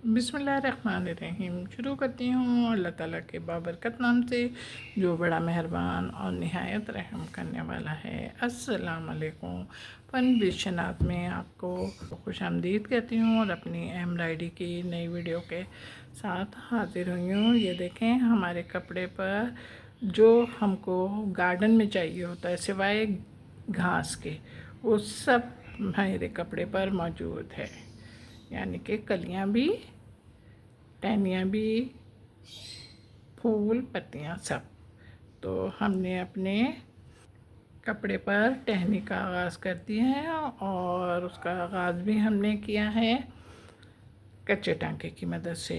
बिस्मिल्लाहिर्रहमानिर्रहीम। शुरू करती हूँ अल्लाह ताला के बाबरकत नाम से जो बड़ा मेहरबान और निहायत रहम करने वाला है। अस्सलाम वालेकुम। फन विश्वनाथ में आपको खुश आमदीद कहती हूँ और अपनी एम्ब्रॉयडरी की नई वीडियो के साथ हाजिर हुई हूँ। ये देखें, हमारे कपड़े पर जो हमको गार्डन में चाहिए होता है सिवाय घास के, वो सब मेरे कपड़े पर मौजूद है। यानी कि कलियाँ भी, टहनियाँ भी, फूल, पत्तियाँ, सब। तो हमने अपने कपड़े पर टहनी का आगाज़ कर दिया है और उसका आगाज़ भी हमने किया है कच्चे टांके की मदद से।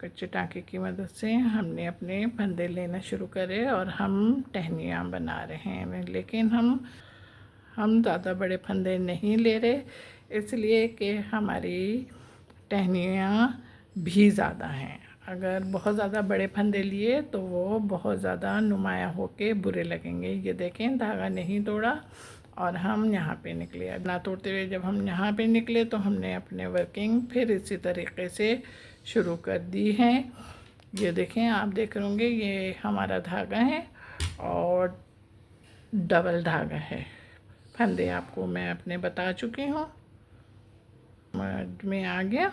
कच्चे टांके की मदद से हमने अपने फंदे लेना शुरू करे और हम टहनियाँ बना रहे हैं, लेकिन हम ज़्यादा बड़े फंदे नहीं ले रहे, इसलिए कि हमारी टहनियाँ भी ज़्यादा हैं। अगर बहुत ज़्यादा बड़े फंदे लिए तो वो बहुत ज़्यादा नुमायाँ होके बुरे लगेंगे। ये देखें, धागा नहीं तोड़ा और हम यहाँ पे निकले। अब ना तोड़ते हुए जब हम यहाँ पे निकले तो हमने अपने वर्किंग फिर इसी तरीके से शुरू कर दी है। ये देखें, आप देख रहे होंगे, ये हमारा धागा है और डबल धागा है। फंदे आपको मैं अपने बता चुकी हूँ, समझ में आ गया।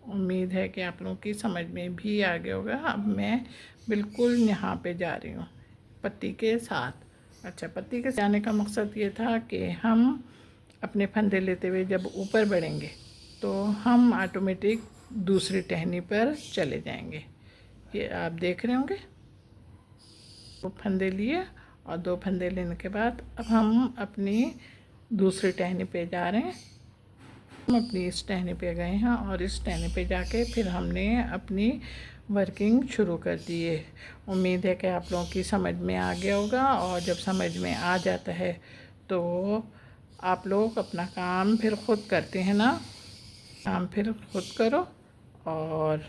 उम्मीद है कि आप लोगों की समझ में भी आ गया होगा। अब मैं बिल्कुल यहाँ पे जा रही हूँ पत्ती के साथ। अच्छा, पत्ती के जाने का मकसद ये था कि हम अपने फंदे लेते हुए जब ऊपर बढ़ेंगे तो हम ऑटोमेटिक दूसरी टहनी पर चले जाएंगे। ये आप देख रहे होंगे, 2 फंदे लिए और 2 फंदे लेने के बाद अब हम अपनी दूसरी टहनी पे जा रहे हैं। हम अपनी इस टहनी पे गए हैं और इस टहनी पे जाके फिर हमने अपनी वर्किंग शुरू कर दी है। उम्मीद है कि आप लोगों की समझ में आ गया होगा और जब समझ में आ जाता है तो आप लोग अपना काम फिर ख़ुद करते हैं ना, काम फिर खुद करो और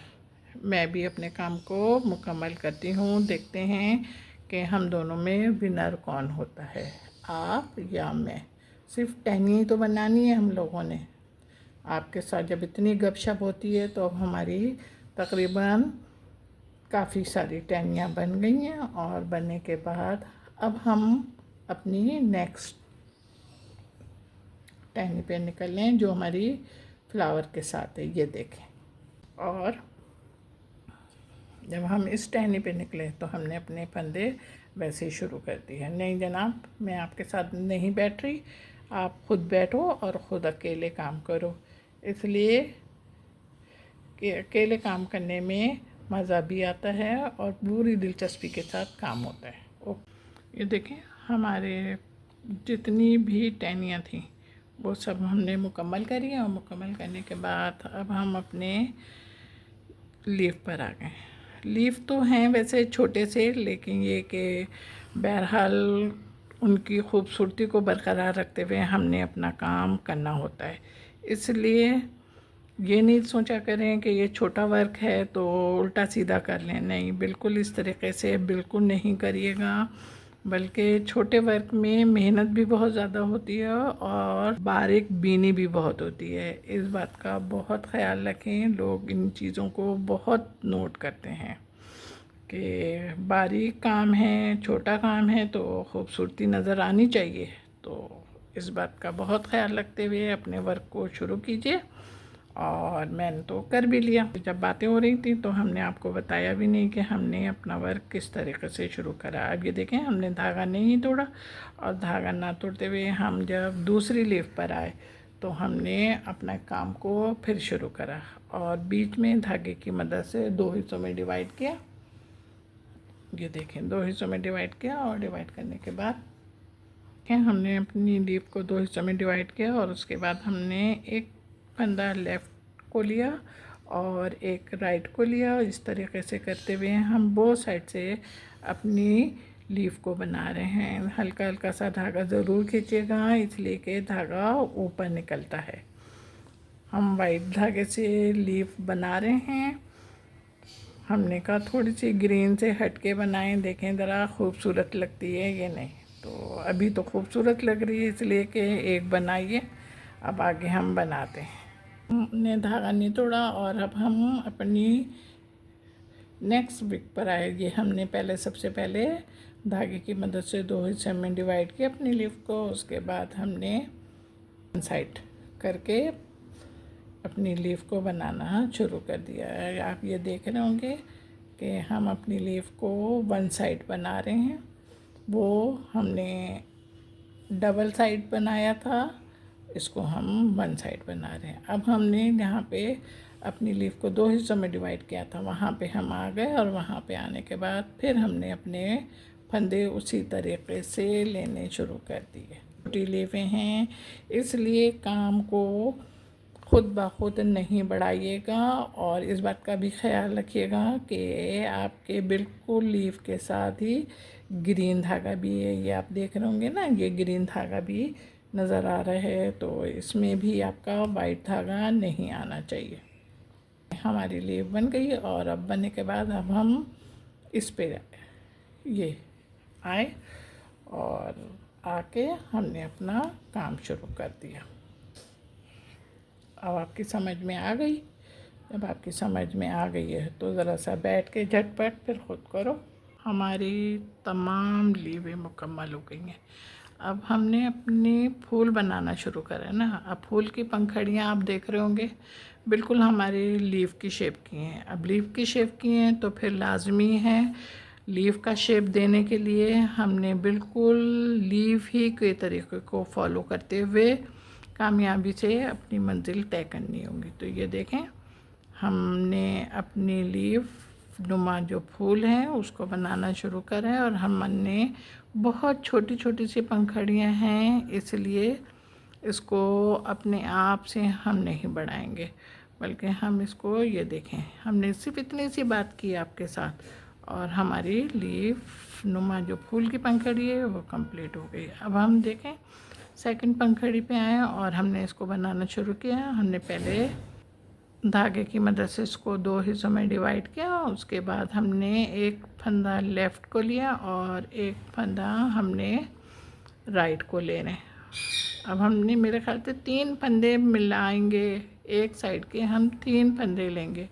मैं भी अपने काम को मुकम्मल करती हूँ। देखते हैं कि हम दोनों में विनर कौन होता है, आप या मैं। सिर्फ टहनी ही तो बनानी है हम लोगों ने। आपके साथ जब इतनी गपशप होती है तो अब हमारी तकरीबन काफ़ी सारी टहनियाँ बन गई हैं और बनने के बाद अब हम अपनी नेक्स्ट टहनी पे निकल लें जो हमारी फ्लावर के साथ है। ये देखें, और जब हम इस टहनी पे निकले तो हमने अपने फंदे वैसे ही शुरू कर दिए। नहीं जनाब, मैं आपके साथ नहीं बैठ रही, आप ख़ुद बैठो और ख़ुद अकेले काम करो, इसलिए कि अकेले काम करने में मज़ा भी आता है और पूरी दिलचस्पी के साथ काम होता है। ये देखें, हमारे जितनी भी टहनियाँ थीं वो सब हमने मुकम्मल करी और मुकम्मल करने के बाद अब हम अपने लीफ पर आ गए। लीफ तो हैं वैसे छोटे से, लेकिन ये कि बहरहाल उनकी खूबसूरती को बरकरार रखते हुए हमने अपना काम करना होता है। इसलिए ये नहीं सोचा करें कि ये छोटा वर्क है तो उल्टा सीधा कर लें। नहीं, बिल्कुल इस तरीके से बिल्कुल नहीं करिएगा, बल्कि छोटे वर्क में मेहनत भी बहुत ज़्यादा होती है और बारीक बीनी भी बहुत होती है। इस बात का बहुत ख्याल रखें। लोग इन चीज़ों को बहुत नोट करते हैं कि बारीक काम है, छोटा काम है तो खूबसूरती नज़र आनी चाहिए। तो इस बात का बहुत ख्याल रखते हुए अपने वर्क को शुरू कीजिए। और मैंने तो कर भी लिया। जब बातें हो रही थी तो हमने आपको बताया भी नहीं कि हमने अपना वर्क किस तरीके से शुरू करा। अब ये देखें, हमने धागा नहीं तोड़ा और धागा ना तोड़ते हुए हम जब दूसरी लीफ पर आए तो हमने अपना काम को फिर शुरू करा और बीच में धागे की मदद से 2 हिस्सों में डिवाइड किया। ये देखें, 2 हिस्सों में डिवाइड किया और डिवाइड करने के बाद हमने अपनी लीफ को 2 हिस्सों में डिवाइड किया और उसके बाद हमने एक फंदा लेफ़्ट को लिया और एक राइट को लिया। इस तरीके से करते हुए हम बोथ साइड से अपनी लीफ को बना रहे हैं। हल्का हल्का सा धागा ज़रूर खींचेगा, इसलिए कि धागा ऊपर निकलता है। हम वाइट धागे से लीफ बना रहे हैं। हमने कहा थोड़ी सी ग्रीन से हट के बनाएं, देखें ज़रा खूबसूरत लगती है ये। नहीं तो अभी तो खूबसूरत लग रही है, इसलिए कि एक बनाइए। अब आगे हम बनाते हैं। हमने धागा नहीं तोड़ा और अब हम अपनी नेक्स्ट वीक पर आए। ये हमने पहले सबसे पहले धागे की मदद से 2 हिस्से में डिवाइड किया अपनी लीफ को। उसके बाद हमने वन साइड करके अपनी लीफ को बनाना शुरू कर दिया है। आप ये देख रहे होंगे कि हम अपनी लीफ को वन साइड बना रहे हैं। वो हमने डबल साइड बनाया था, इसको हम वन साइड बना रहे हैं। अब हमने यहाँ पे अपनी लीफ को 2 हिस्सों में डिवाइड किया था, वहाँ पे हम आ गए और वहाँ पे आने के बाद फिर हमने अपने फंदे उसी तरीके से लेने शुरू कर दिए। छोटी लीफें हैं इसलिए काम को खुद ब खुद नहीं बढ़ाइएगा और इस बात का भी ख्याल रखिएगा कि आपके बिल्कुल लीफ के साथ ही ग्रीन धागा भी है। ये आप देख रहे होंगे ना, ये ग्रीन धागा भी नज़र आ रहा है, तो इसमें भी आपका वाइट धागा नहीं आना चाहिए। हमारी लीफ बन गई और अब बनने के बाद अब हम इस पे ये आए और आके हमने अपना काम शुरू कर दिया। अब आपकी समझ में आ गई। जब आपकी समझ में आ गई है तो ज़रा सा बैठ के झटपट फिर खुद करो। हमारी तमाम लीवें मुकम्मल हो गई हैं। अब हमने अपनी फूल बनाना शुरू करा ना। अब फूल की पंखड़ियाँ आप देख रहे होंगे बिल्कुल हमारी लीफ की शेप की हैं। अब लीफ की शेप की हैं तो फिर लाजमी है लीफ का शेप देने के लिए हमने बिल्कुल लीफ ही के तरीके को फॉलो करते हुए कामयाबी से अपनी मंजिल तय करनी होगी। तो ये देखें, हमने अपनी लीफ नुमा जो फूल हैं उसको बनाना शुरू करा है और हमने बहुत छोटी छोटी सी पंखड़ियाँ हैं, इसलिए इसको अपने आप से हम नहीं बढ़ाएंगे, बल्कि हम इसको ये देखें, हमने सिर्फ इतनी सी बात की आपके साथ और हमारी लीफ नुमा जो फूल की पंखड़ी है वो कंप्लीट हो गई। अब हम देखें सेकंड पंखड़ी पे आए और हमने इसको बनाना शुरू किया। हमने पहले धागे की मदद से इसको 2 हिस्सों में डिवाइड किया। उसके बाद हमने एक फंदा लेफ़्ट को लिया और एक फंदा हमने राइट को ले रहे हैं। अब हमने मेरे ख्याल से 3 फंदे मिलाएंगे, एक साइड के हम 3 फंदे लेंगे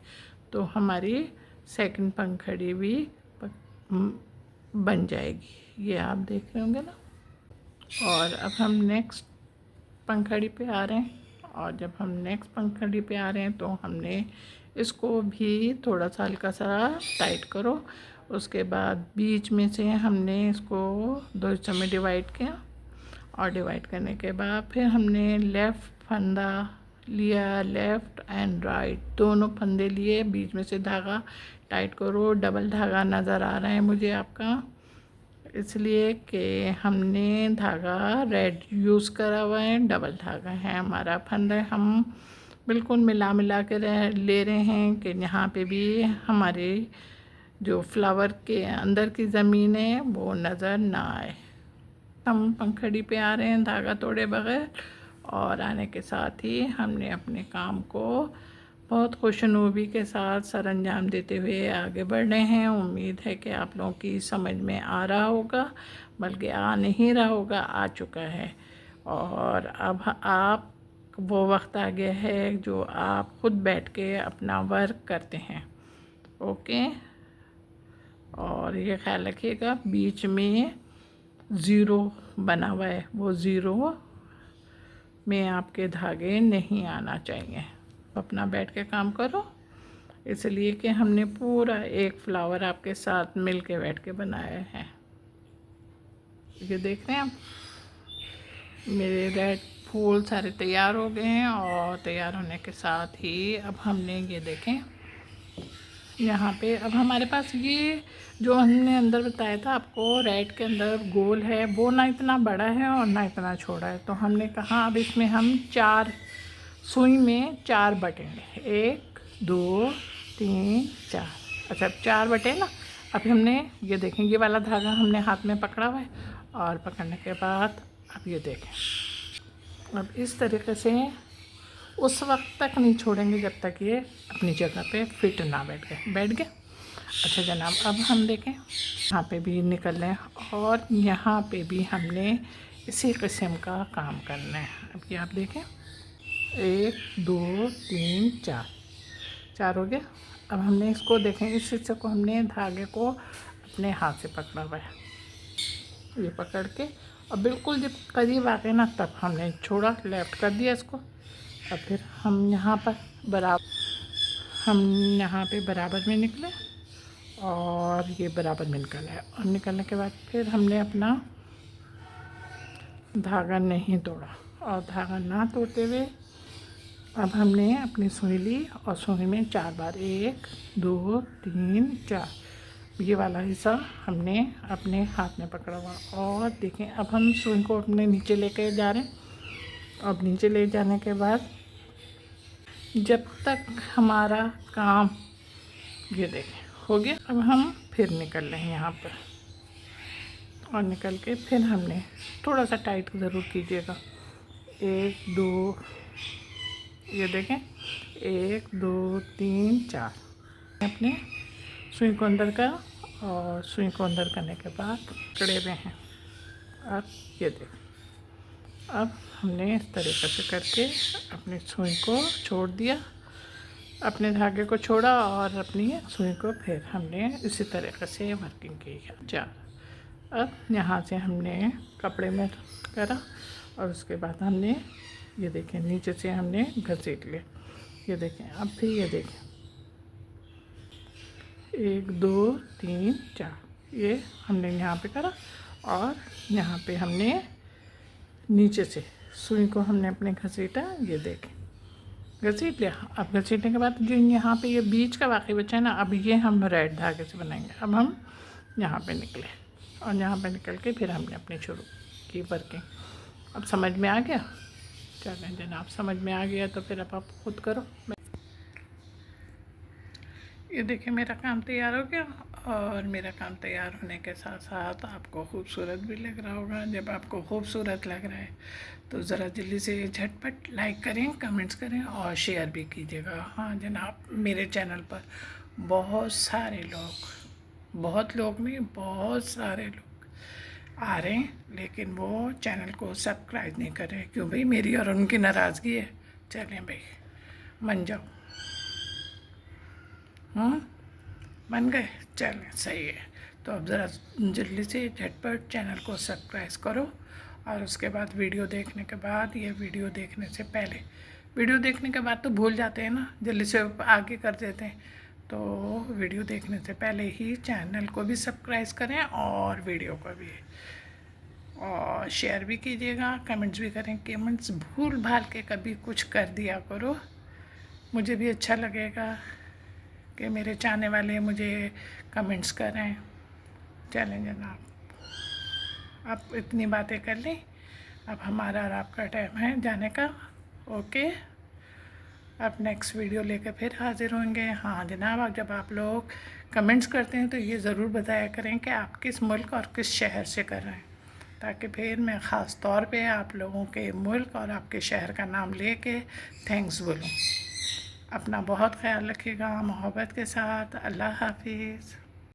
तो हमारी सेकंड पंखड़ी भी बन जाएगी। ये आप देख रहे होंगे ना। और अब हम नेक्स्ट पंखड़ी पे आ रहे हैं और जब हम नेक्स्ट पंखड़ी पे आ रहे हैं तो हमने इसको भी थोड़ा सा हल्का सा टाइट करो। उसके बाद बीच में से हमने इसको 2 हिस्सों में डिवाइड किया और डिवाइड करने के बाद फिर हमने लेफ़्ट फंदा लिया, लेफ़्ट एंड राइट दोनों फंदे लिए, बीच में से धागा टाइट करो। डबल धागा नज़र आ रहा है मुझे आपका, इसलिए कि हमने धागा रेड यूज़ करा हुआ है, डबल धागा है हमारा फंदा। हम बिल्कुल मिला के ले रहे हैं कि यहाँ पे भी हमारे जो फ्लावर के अंदर की ज़मीन है वो नज़र ना आए। हम पंखड़ी पे आ रहे हैं धागा तोड़े बगैर और आने के साथ ही हमने अपने काम को बहुत खुशनुबी के साथ सर अंजाम देते हुए आगे बढ़ रहे हैं। उम्मीद है कि आप लोगों की समझ में आ रहा होगा, बल्कि आ नहीं रहा होगा, आ चुका है। और अब आप वो वक्त आ गया है जो आप खुद बैठ के अपना वर्क करते हैं। ओके, और ये ख्याल रखिएगा बीच में ज़ीरो बना हुआ है, वो ज़ीरो में आपके धागे नहीं आना चाहिए। अपना बैठ के काम करो, इसलिए कि हमने पूरा एक फ्लावर आपके साथ मिल के बैठ के बनाया है। ये देख रहे हैं आप, मेरे रेड फूल सारे तैयार हो गए हैं और तैयार होने के साथ ही अब हमने ये देखें यहाँ पे अब हमारे पास ये जो हमने अंदर बताया था आपको रेड के अंदर गोल है, वो ना इतना बड़ा है और ना इतना छोटा है। तो हमने कहा अब इसमें हम 4 सुई में 4 बटेंगे, 1 2 3 4। अच्छा 4 बटे ना। अब हमने ये देखें ये वाला धागा हमने हाथ में पकड़ा हुआ है और पकड़ने के बाद अब ये देखें, अब इस तरीके से उस वक्त तक नहीं छोड़ेंगे जब तक ये अपनी जगह पे फिट ना बैठ गए। अच्छा जनाब, अब हम देखें यहाँ पे भी निकल रहे हैं और यहाँ पे भी हमने इसी किस्म का काम करना है। अब ये आप देखें 1 2 3 4, 4 हो गया। अब हमने इसको देखें, इस हिस्से को हमने धागे को अपने हाथ से पकड़ा हुआ है, ये पकड़ के, और बिल्कुल जब करीब आ गए ना तब हमने छोड़ा, लेफ्ट कर दिया इसको। और फिर हम यहाँ पे बराबर में निकले और ये बराबर में निकल है। और निकलने के बाद फिर हमने अपना धागा नहीं तोड़ा, और धागा ना तोड़ते हुए अब हमने अपनी सुई ली और सुई में 4 बार 1 2 3 4 ये वाला हिस्सा हमने अपने हाथ में पकड़ा हुआ। और देखें अब हम सुई को अपने नीचे लेके जा रहे हैं। अब नीचे ले जाने के बाद जब तक हमारा काम, ये देखें हो गया। अब हम फिर निकल रहे हैं यहाँ पर, और निकल के फिर हमने थोड़ा सा टाइट ज़रूर कीजिएगा। 1 2, ये देखें 1 2 3 4 अपने सुई को अंदर का, और सुई को अंदर करने के बाद कड़े हुए हैं। अब ये देखें, अब हमने इस तरीक़े से करके अपनी सुई को छोड़ दिया, अपने धागे को छोड़ा और अपनी सुई को फिर हमने इसी तरीक़े से वर्किंग की है 4। अब यहाँ से हमने कपड़े में करा और उसके बाद हमने ये देखें नीचे से हमने घसीट लिया। ये देखें अब फिर ये देखें 1 2 3 4 ये हमने यहाँ पे करा, और यहाँ पे हमने नीचे से सुई को हमने अपने घसीटा, ये देखें घसीट लिया। अब घसीटने के बाद जो यहाँ पे ये बीच का बाकी बचा है ना, अब ये हम रेड धागे से बनाएंगे। अब हम यहाँ पे निकले और यहाँ पे निकल के फिर हमने अपनी शुरू की वर्किंग। अब समझ में आ गया? चलें जनाब, समझ में आ गया तो फिर अब आप खुद करो। ये देखिए मेरा काम तैयार हो गया, और मेरा काम तैयार होने के साथ साथ आपको खूबसूरत भी लग रहा होगा। जब आपको खूबसूरत लग रहा है तो ज़रा जल्दी से झटपट लाइक करें, कमेंट्स करें और शेयर भी कीजिएगा। हाँ जनाब, मेरे चैनल पर बहुत सारे लोग, बहुत लोग नहीं, बहुत सारे लोग आ रहे हैं, लेकिन वो चैनल को सब्सक्राइब नहीं कर रहे। क्यों भाई? मेरी और उनकी नाराज़गी है? चलें भाई, मन जाओ। बन गए? चलें, सही है। तो अब ज़रा जल्दी से झटपट चैनल को सब्सक्राइब करो, और उसके बाद वीडियो देखने के बाद, ये वीडियो देखने से पहले, वीडियो देखने के बाद तो भूल जाते हैं ना, जल्दी से आगे कर देते हैं। तो वीडियो देखने से पहले ही चैनल को भी सब्सक्राइब करें और वीडियो को भी, और शेयर भी कीजिएगा, कमेंट्स भी करें। कमेंट्स भूल भाल के कभी कुछ कर दिया करो, मुझे भी अच्छा लगेगा कि मेरे चाहने वाले मुझे कमेंट्स करें। चलें जनाब, अब इतनी बातें कर लें, अब हमारा और आपका टाइम है जाने का। ओके, अब नेक्स्ट वीडियो लेकर फिर हाज़िर होंगे। हाँ जनाब, अब जब आप लोग कमेंट्स करते हैं तो ये ज़रूर बताया करें कि आप किस मुल्क और किस शहर से कर रहे हैं, ताकि फिर मैं ख़ास तौर पे आप लोगों के मुल्क और आपके शहर का नाम लेके थैंक्स बोलूँ। अपना बहुत ख्याल रखिएगा, मोहब्बत के साथ। अल्लाह हाफिज़।